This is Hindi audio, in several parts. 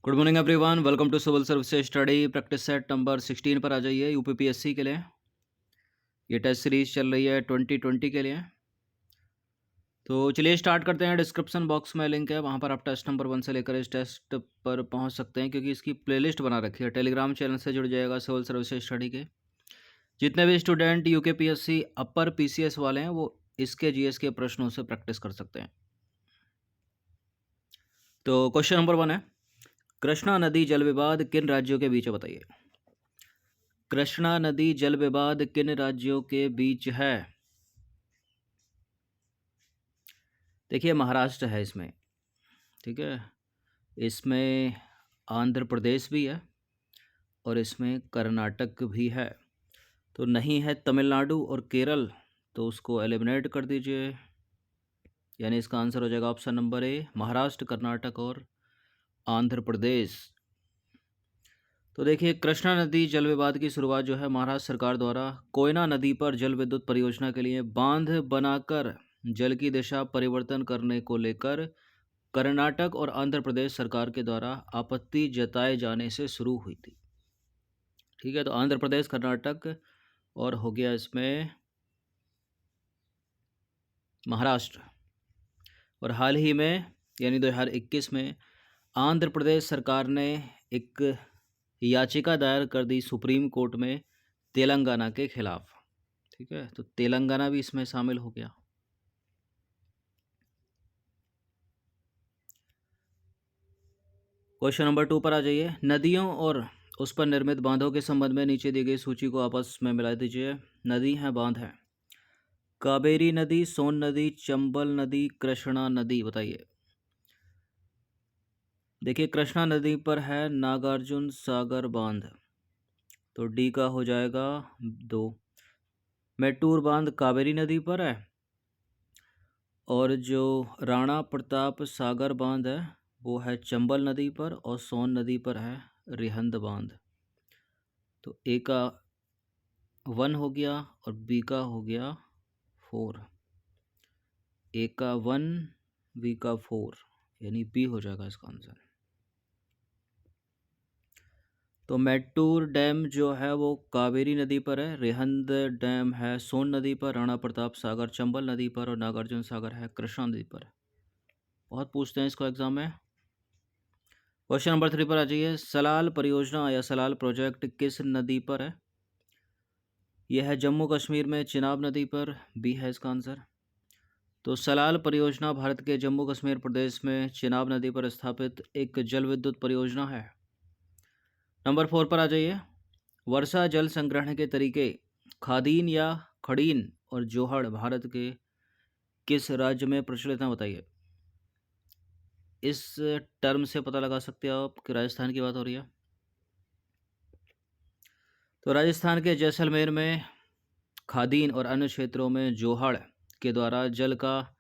Good morning everyone, welcome to civil services study practice set number 16 पर आ जाइए। यूपीपीएससी के लिए ये टेस्ट सीरीज चल रही है 2020 के लिए। तो चलिए स्टार्ट करते हैं। डिस्क्रिप्शन बॉक्स में लिंक है, वहाँ पर आप टेस्ट नंबर 1 से लेकर इस टेस्ट पर पहुँच सकते हैं, क्योंकि इसकी प्लेलिस्ट बना रखी है। टेलीग्राम चैनल से जुड़ जाएगा सिविल सर्विसेज स्टडी के जितने भी स्टूडेंट यूकेपीएससी अपर पीसीएस वाले हैं, वो इसके जीएस के प्रश्नों से प्रैक्टिस कर सकते हैं। तो क्वेश्चन नंबर 1 है, कृष्णा नदी जल विवाद किन राज्यों के बीच है, बताइए। कृष्णा नदी जल विवाद किन राज्यों के बीच है? देखिए, महाराष्ट्र है इसमें, ठीक है। इसमें आंध्र प्रदेश भी है और इसमें कर्नाटक भी है। तो नहीं है तमिलनाडु और केरल, तो उसको एलिमिनेट कर दीजिए। यानी इसका आंसर हो जाएगा option number A, Maharashtra, Karnataka और आंध्र प्रदेश। तो देखिए, कृष्णा नदी जल विवाद की शुरुआत जो है महाराष्ट्र सरकार द्वारा कोयना नदी पर जल विद्युत परियोजना के लिए बांध बनाकर जल की दिशा परिवर्तन करने को लेकर कर्नाटक और आंध्र प्रदेश सरकार के द्वारा आपत्ति जताए जाने से शुरू हुई थी। ठीक है, तो आंध्र प्रदेश, कर्नाटक और हो गया इसमें महाराष्ट्र। और हाल ही में यानी 2021 में आंध्र प्रदेश सरकार ने एक याचिका दायर कर दी सुप्रीम कोर्ट में तेलंगाना के खिलाफ। ठीक है, तो तेलंगाना भी इसमें शामिल हो गया। क्वेश्चन नंबर 2 पर आ जाइए। नदियों और उस पर निर्मित बांधों के संबंध में नीचे दी गई सूची को आपस में मिला दीजिए। नदी है, बांध है। कावेरी नदी, सोन नदी, चंबल नदी, कृष्णा नदी, बताइए। देखिए, कृष्णा नदी पर है नागार्जुन सागर बांध, तो डी का हो जाएगा 2। मेट्टूर बांध कावेरी नदी पर है और जो राणा प्रताप सागर बांध है वो है चंबल नदी पर और सोन नदी पर है रिहंद बांध। तो ए का 1 हो गया और बी का हो गया 4। ए का 1, बी का 4, यानी बी हो जाएगा इसका आंसर। तो मेट्टूर डैम जो है वो कावेरी नदी पर है, रिहंद डैम है सोन नदी पर, राणा प्रताप सागर चंबल नदी पर और नागार्जुन सागर है कृष्णा नदी पर। बहुत पूछते हैं इसको एग्जाम में। क्वेश्चन नंबर 3 पर आ जाइए। सलाल परियोजना या सलाल प्रोजेक्ट किस नदी पर है? यह है जम्मू कश्मीर में चिनाब नदी पर, बी है इसका आंसर। तो सलाल परियोजना भारत के जम्मू कश्मीर प्रदेश में चिनाब नदी पर स्थापित एक जल विद्युत परियोजना है। नंबर 4 पर आ जाइए। वर्षा जल संग्रहण के तरीके खादीन या खड़ीन और जोहड़ भारत के किस राज्य में प्रचलित हैं, बताइए। इस टर्म से पता लगा सकते हो आप कि राजस्थान की बात हो रही है। तो राजस्थान के जैसलमेर में खादीन और अन्य क्षेत्रों में जोहड़ के द्वारा जल का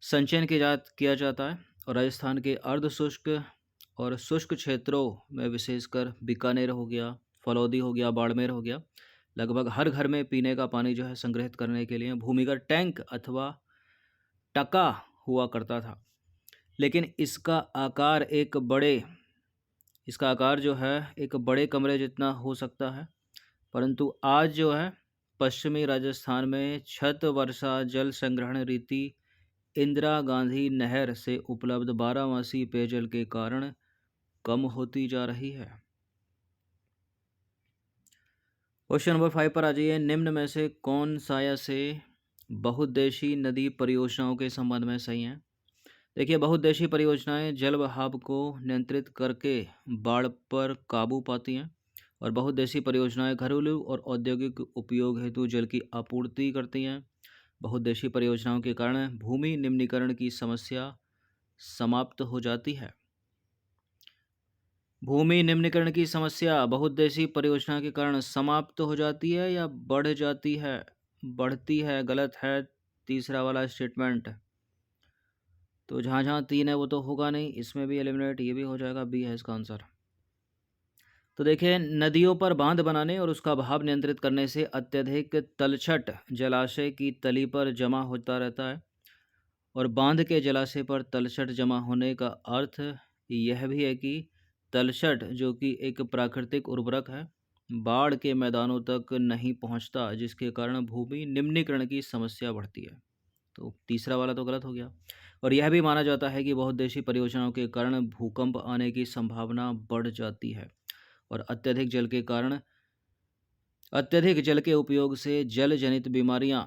संचयन किया जाता है। और राजस्थान के अर्ध शुष्क और शुष्क क्षेत्रों में विशेषकर बीकानेर हो गया, फलौदी हो गया, बाड़मेर हो गया, लगभग हर घर में पीने का पानी जो है संग्रहित करने के लिए भूमिगत टैंक अथवा टका हुआ करता था। लेकिन इसका आकार जो है एक बड़े कमरे जितना हो सकता है। परंतु आज जो है पश्चिमी राजस्थान में छत वर्षा जल संग्रहण रीति इंदिरा गांधी नहर से उपलब्ध 12 मासी पेयजल के कारण कम होती जा रही है। क्वेश्चन नंबर 5 पर आ जाइए। निम्न में से कौन सा से बहुउद्देशीय नदी परियोजनाओं के संबंध में सही है? देखिए, बहुउद्देशीय परियोजनाएं जल बहाव को नियंत्रित करके बाढ़ पर काबू पाती हैं और बहुउद्देशीय परियोजनाएं घरेलू और औद्योगिक उपयोग हेतु जल की आपूर्ति करती हैं। बहुउद्देशीय परियोजनाओं के कारण भूमि निम्नीकरण की समस्या समाप्त हो जाती है। भूमि निम्नीकरण की समस्या बहुउद्देशीय परियोजना के कारण समाप्त हो जाती है या बढ़ जाती है? बढ़ती है, गलत है तीसरा वाला स्टेटमेंट। तो जहाँ जहाँ 3 है वो तो होगा नहीं, इसमें भी एलिमिनेट, ये भी हो जाएगा, बी है इसका आंसर। तो देखिए, नदियों पर बांध बनाने और उसका बहाव नियंत्रित करने से अत्यधिक तलछट जलाशय की तली पर जमा होता रहता है और बांध के जलाशय पर तलछट जमा होने का अर्थ यह भी है कि तलछट जो कि एक प्राकृतिक उर्वरक है, बाढ़ के मैदानों तक नहीं पहुंचता, जिसके कारण भूमि निम्नीकरण की समस्या बढ़ती है। तो तीसरा वाला तो गलत हो गया। और यह भी माना जाता है कि बहुउद्देशीय परियोजनाओं के कारण भूकंप आने की संभावना बढ़ जाती है। और अत्यधिक जल के उपयोग से जल जनित बीमारियां,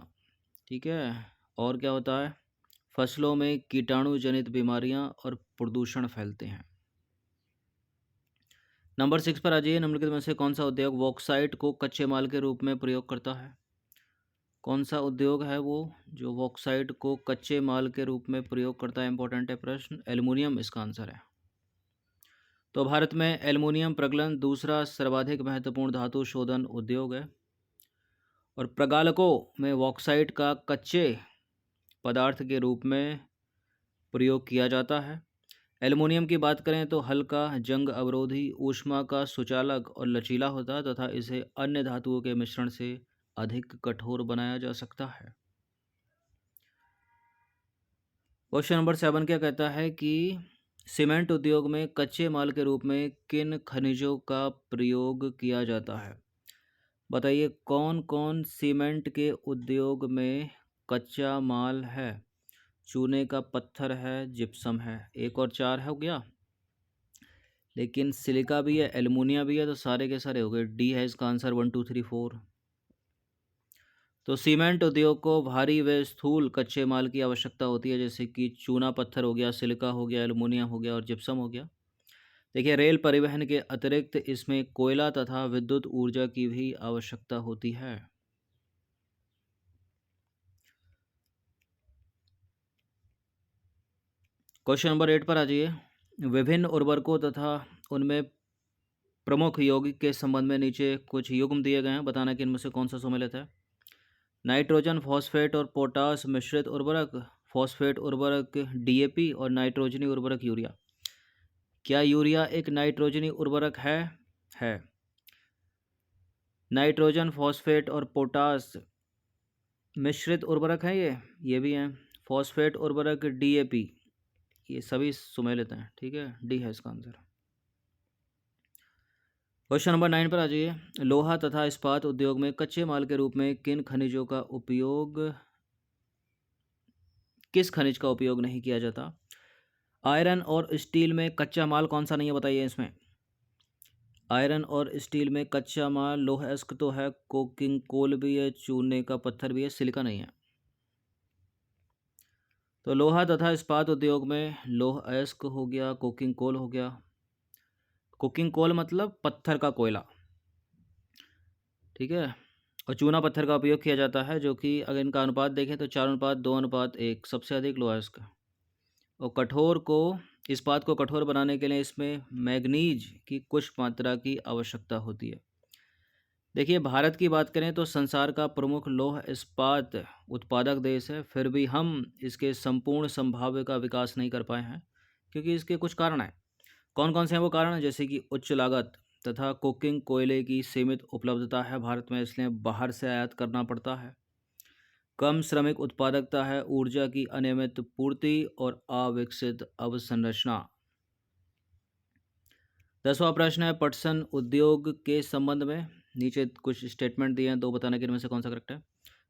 ठीक है, और क्या होता है, फसलों में कीटाणु जनित बीमारियां और प्रदूषण फैलते हैं। नंबर 6 पर आ जाइए। निम्नलिखित में से कौन सा उद्योग बॉक्साइट को कच्चे माल के रूप में प्रयोग करता है? कौन सा उद्योग है वो जो बॉक्साइट को कच्चे माल के रूप में प्रयोग करता है? इंपॉर्टेंट है प्रश्न। एल्युमिनियम इसका आंसर है। तो भारत में एल्युमिनियम प्रगलन दूसरा सर्वाधिक महत्वपूर्ण धातु शोधन उद्योग है। और प्रगालकों में बॉक्साइट का कच्चे पदार्थ के रूप में प्रयोग किया जाता है। एल्युमिनियम की बात करें तो हल्का, जंग अवरोधी, ऊष्मा का सुचालक और लचीला होता है तथा इसे अन्य धातुओं के मिश्रण से अधिक कठोर बनाया जा सकता है। क्वेश्चन नंबर 7 क्या कहता है कि सीमेंट उद्योग में कच्चे माल के रूप में किन खनिजों का प्रयोग किया जाता है? बताइए कौन कौन सीमेंट के उद्योग में कच्चा माल है? चूने का पत्थर है, जिप्सम है, 1 और 4 हो गया, लेकिन सिलिका भी है, एल्युमिनियम भी है, तो सारे के सारे हो गए। डी है इसका आंसर, 1 2 3 4। तो सीमेंट उद्योग को भारी व स्थूल कच्चे माल की आवश्यकता होती है, जैसे कि चूना पत्थर हो गया, सिलिका हो गया, एल्युमिनियम हो गया और जिप्सम हो गया। देखिए रेल परिवहन के अतिरिक्त इसमें कोयला तथा विद्युत ऊर्जा की भी आवश्यकता होती है। क्वेश्चन नंबर 8 पर आ जाइए। विभिन्न उर्वरकों तथा उनमें प्रमुख यौगिक के संबंध में नीचे कुछ युग्म दिए गए हैं, बताना कि इनमें से कौन सा सम्मिलित है। नाइट्रोजन, फॉस्फेट और पोटास मिश्रित उर्वरक, फॉस्फेट उर्वरक डीएपी और नाइट्रोजनी उर्वरक यूरिया। क्या यूरिया एक नाइट्रोजनी उर्वरक है? है। नाइट्रोजन, फॉस्फेट और पोटास मिश्रित उर्वरक है ये भी हैं। फॉस्फेट उर्वरक डीएपी, ये सभी सुमेलित हैं, ठीक है, डी है इसका आंसर। क्वेश्चन नंबर 9 पर आ जाइए। लोहा तथा इस्पात उद्योग में कच्चे माल के रूप में किस खनिज का उपयोग नहीं किया जाता? आयरन और स्टील में कच्चा माल कौन सा नहीं है, बताइए इसमें। आयरन और स्टील में कच्चा माल लौह अयस्क तो है, कोकिंग कोल भी है, चूने का पत्थर भी है, सिलिका नहीं है। तो लोहा तथा इस्पात उद्योग में लौह अयस्क हो गया, कोकिंग कोल हो गया। कोकिंग कोल मतलब पत्थर का कोयला, ठीक है, और चूना पत्थर का उपयोग किया जाता है, जो कि अगर इनका अनुपात देखें तो 4:2:1 सबसे अधिक लौह अयस्क। और इस्पात को कठोर बनाने के लिए इसमें मैग्नीज की कुछ मात्रा की आवश्यकता होती है। देखिए भारत की बात करें तो संसार का प्रमुख लौह इस्पात उत्पादक देश है, फिर भी हम इसके संपूर्ण संभाव्य का विकास नहीं कर पाए हैं, क्योंकि इसके कुछ कारण हैं। कौन कौन से हैं वो कारण? जैसे कि उच्च लागत तथा कोकिंग कोयले की सीमित उपलब्धता है भारत में, इसलिए बाहर से आयात करना पड़ता है। कम श्रमिक उत्पादकता है, ऊर्जा की अनियमित पूर्ति और अविकसित अवसंरचना। 10वां प्रश्न है पटसन उद्योग के संबंध में नीचे कुछ स्टेटमेंट दिए हैं, दो बताने के इनमें से कौन सा करेक्ट है।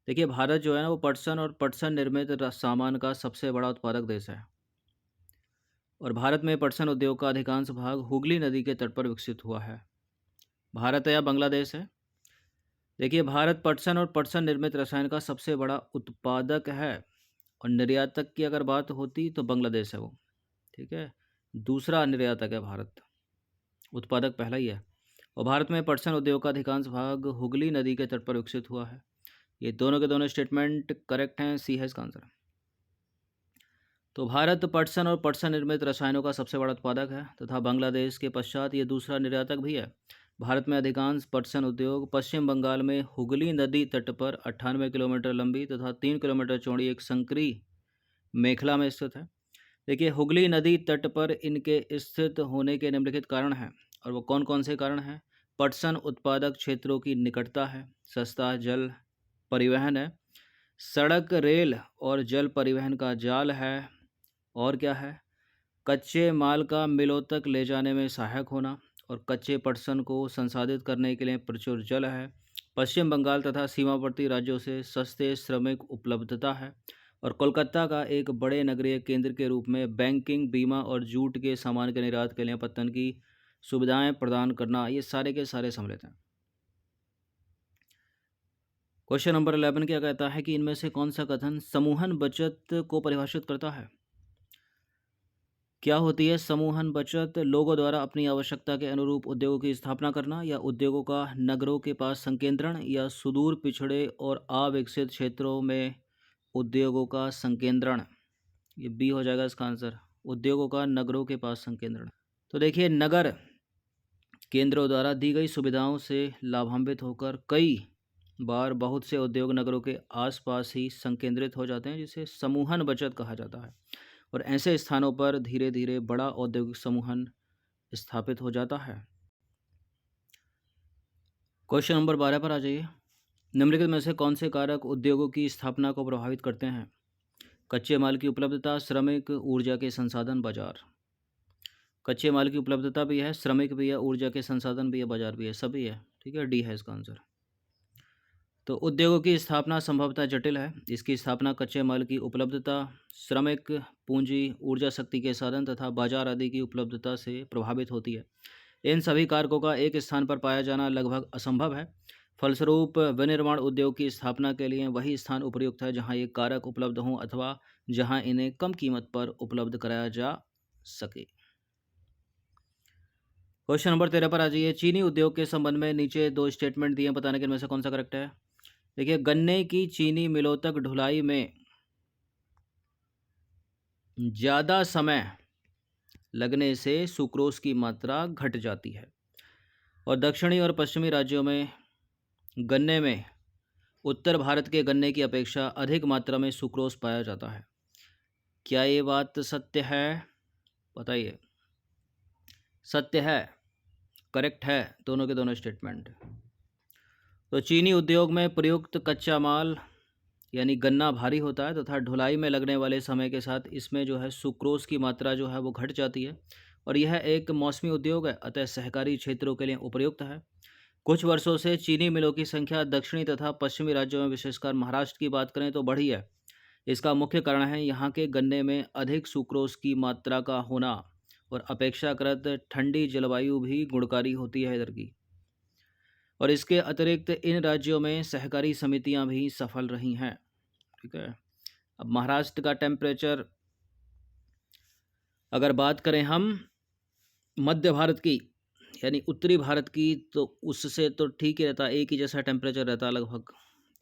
देखिए भारत जो है ना वो पटसन और पटसन निर्मित सामान का सबसे बड़ा उत्पादक देश है, और भारत में पटसन उद्योग का अधिकांश भाग हुगली नदी के तट पर विकसित हुआ है। भारत है या बांग्लादेश है? देखिए भारत पटसन और पटसन निर्मित रसायन का सबसे बड़ा उत्पादक है, और निर्यातक की अगर बात होती तो बांग्लादेश है वो, ठीक है। दूसरा निर्यातक है भारत, उत्पादक पहला ही है। और भारत में पटसन उद्योग का अधिकांश भाग हुगली नदी के तट पर विकसित हुआ है। ये दोनों के दोनों स्टेटमेंट करेक्ट हैं, सी है इसका आंसर। तो भारत पटसन और पटसन निर्मित रसायनों का सबसे बड़ा उत्पादक है तथा बांग्लादेश के पश्चात ये दूसरा निर्यातक भी है। भारत में अधिकांश पटसन उद्योग पश्चिम बंगाल में हुगली नदी तट पर 98 किलोमीटर लंबी तथा 3 किलोमीटर चौड़ी एक संकरी मेखला में स्थित है। देखिए हुगली नदी तट पर इनके स्थित होने के निम्नलिखित कारण हैं, और वो कौन कौन से कारण हैं? पटसन उत्पादक क्षेत्रों की निकटता है, सस्ता जल परिवहन है, सड़क रेल और जल परिवहन का जाल है, और क्या है? कच्चे माल का मिलों तक ले जाने में सहायक होना और कच्चे पटसन को संसाधित करने के लिए प्रचुर जल है। पश्चिम बंगाल तथा सीमावर्ती राज्यों से सस्ते श्रमिक उपलब्धता है और कोलकाता का एक बड़े नगरीय केंद्र के रूप में बैंकिंग, बीमा और जूट के सामान के निर्यात के लिए पत्तन की सुविधाएं प्रदान करना, ये सारे के सारे सम्मिलित हैं। क्वेश्चन नंबर 11 क्या कहता है कि इनमें से कौन सा कथन समूहन बचत को परिभाषित करता है? क्या होती है समूहन बचत? लोगों द्वारा अपनी आवश्यकता के अनुरूप उद्योगों की स्थापना करना या उद्योगों का नगरों के पास संकेंद्रण या सुदूर पिछड़े और अविकसित क्षेत्रों में उद्योगों का संकेंद्रण। ये बी हो जाएगा इसका आंसर, उद्योगों का नगरों के पास संकेंद्रण। तो देखिए, नगर केंद्रों द्वारा दी गई सुविधाओं से लाभान्वित होकर कई बार बहुत से उद्योग नगरों के आसपास ही संकेंद्रित हो जाते हैं, जिसे समूहन बचत कहा जाता है। और ऐसे स्थानों पर धीरे धीरे बड़ा औद्योगिक समूहन स्थापित हो जाता है। क्वेश्चन नंबर 12 पर आ जाइए। निम्नलिखित में से कौन से कारक उद्योगों की स्थापना को प्रभावित करते हैं? कच्चे माल की उपलब्धता, श्रमिक, ऊर्जा के संसाधन, बाजार। कच्चे माल की उपलब्धता भी है, श्रमिक भी है, ऊर्जा के संसाधन भी है, बाजार भी है, सभी है। ठीक है, डी है इसका आंसर। तो उद्योगों की स्थापना संभवतः जटिल है। इसकी स्थापना कच्चे माल की उपलब्धता, श्रमिक, पूंजी, ऊर्जा शक्ति के साधन तथा बाजार आदि की उपलब्धता से प्रभावित होती है। इन सभी कारकों का एक स्थान पर पाया जाना लगभग असंभव है। फलस्वरूप विनिर्माण उद्योग की स्थापना के लिए वही स्थान उपयुक्त है जहां ये कारक उपलब्ध हों अथवा जहां इन्हें कम कीमत पर उपलब्ध कराया जा सके। क्वेश्चन नंबर 13 पर आ जाइए। चीनी उद्योग के संबंध में नीचे दो स्टेटमेंट दिए, बताने के इनमें से कौन सा करेक्ट है? देखिए, गन्ने की चीनी मिलों तक ढुलाई में ज़्यादा समय लगने से सुक्रोज की मात्रा घट जाती है और दक्षिणी और पश्चिमी राज्यों में गन्ने में उत्तर भारत के गन्ने की अपेक्षा अधिक मात्रा में सुक्रोज पाया जाता है। क्या ये बात सत्य है? बताइए। सत्य है, करेक्ट है दोनों के दोनों स्टेटमेंट। तो चीनी उद्योग में प्रयुक्त कच्चा माल यानी गन्ना भारी होता है तथा ढुलाई में लगने वाले समय के साथ इसमें जो है सुक्रोज की मात्रा जो है वो घट जाती है और यह एक मौसमी उद्योग है, अतः सहकारी क्षेत्रों के लिए उपयुक्त है। कुछ वर्षों से चीनी मिलों की संख्या दक्षिणी तथा पश्चिमी राज्यों में, विशेषकर महाराष्ट्र की बात करें तो बढ़ी है। इसका मुख्य कारण है यहाँ के गन्ने में अधिक सुक्रोज की मात्रा का होना और अपेक्षाकृत ठंडी जलवायु भी गुणकारी होती है इधर की। और इसके अतिरिक्त इन राज्यों में सहकारी समितियां भी सफल रही हैं। ठीक है। अब महाराष्ट्र का टेम्परेचर अगर बात करें हम मध्य भारत की यानी उत्तरी भारत की, तो उससे तो ठीक ही रहता है, एक ही जैसा टेम्परेचर रहता है लगभग।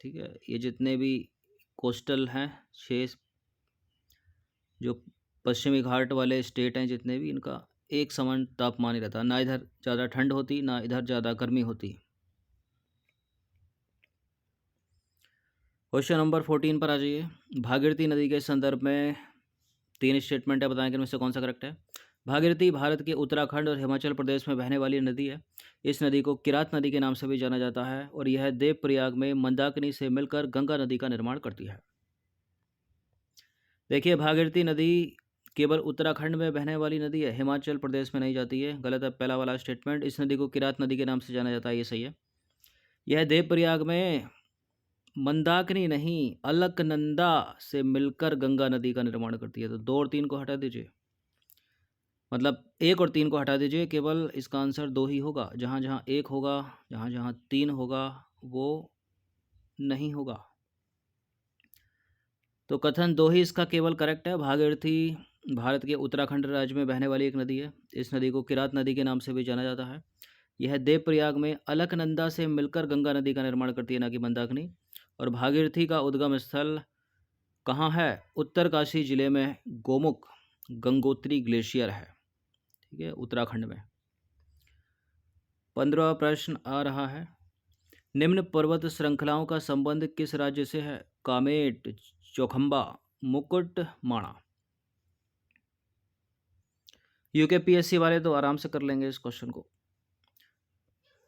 ठीक है, ये जितने भी कोस्टल हैं 6 जो पश्चिमी घाट वाले स्टेट हैं जितने भी, इनका एक समान तापमान ही रहता, ना इधर ज़्यादा ठंड होती ना इधर ज़्यादा गर्मी होती। क्वेश्चन नंबर 14 पर आ जाइए। भागीरथी नदी के संदर्भ में 3 स्टेटमेंट है, बताएं कि इनमें से कौन सा करेक्ट है? भागीरथी भारत के उत्तराखंड और हिमाचल प्रदेश में बहने वाली नदी है। इस नदी को किरात नदी के नाम से भी जाना जाता है और यह देवप्रयाग में मंदाकिनी से मिलकर गंगा नदी का निर्माण करती है। देखिए, भागीरथी नदी केवल उत्तराखंड में बहने वाली नदी है, हिमाचल प्रदेश में नहीं जाती है, गलत है पहला वाला स्टेटमेंट। इस नदी को किरात नदी के नाम से जाना जाता है, ये सही है। यह देवप्रयाग में मंदाकिनी नहीं अलकनंदा से मिलकर गंगा नदी का निर्माण करती है। तो 2 और 3 को हटा दीजिए, मतलब 1 और 3 को हटा दीजिए, केवल इसका आंसर 2 ही होगा। जहाँ जहाँ 1 होगा, जहाँ जहाँ 3 होगा वो नहीं होगा। तो कथन 2 ही इसका केवल करेक्ट है। भागीरथी भारत के उत्तराखंड राज्य में बहने वाली एक नदी है। इस नदी को किरात नदी के नाम से भी जाना जाता है। यह देवप्रयाग में अलकनंदा से मिलकर गंगा नदी का निर्माण करती है, ना कि मंदाकिनी। और भागीरथी का उद्गम स्थल कहाँ है? उत्तरकाशी जिले में गोमुख गंगोत्री ग्लेशियर है। ठीक है, उत्तराखंड में। 15वां प्रश्न आ रहा है। निम्न पर्वत श्रृंखलाओं का संबंध किस राज्य से है? कामेट, चौखंबा, मुकुट, माणा। यूकेपीएससी वाले तो आराम से कर लेंगे इस क्वेश्चन को,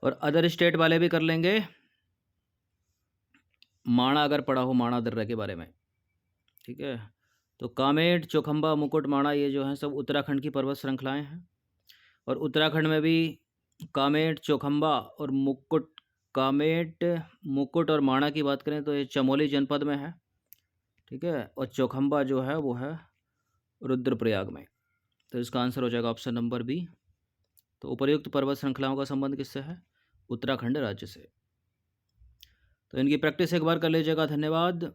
और अदर स्टेट वाले भी कर लेंगे। माणा अगर पढ़ा हो, माणा दर्रा के बारे में। ठीक है, तो कामेट, चौखंबा, मुकुट, माणा ये जो हैं सब उत्तराखंड की पर्वत श्रृंखलाएं हैं। और उत्तराखंड में भी कामेट, चौखंबा और मुकुट, कामेट, मुकुट और माणा की बात करें तो ये चमोली जनपद में है, ठीक है। और चौखंबा जो है वो है रुद्रप्रयाग में। तो इसका आंसर हो जाएगा ऑप्शन नंबर बी। तो उपर्युक्त पर्वत श्रृंखलाओं का संबंध किससे है? उत्तराखंड राज्य से। तो इनकी प्रैक्टिस एक बार कर लीजिएगा। धन्यवाद।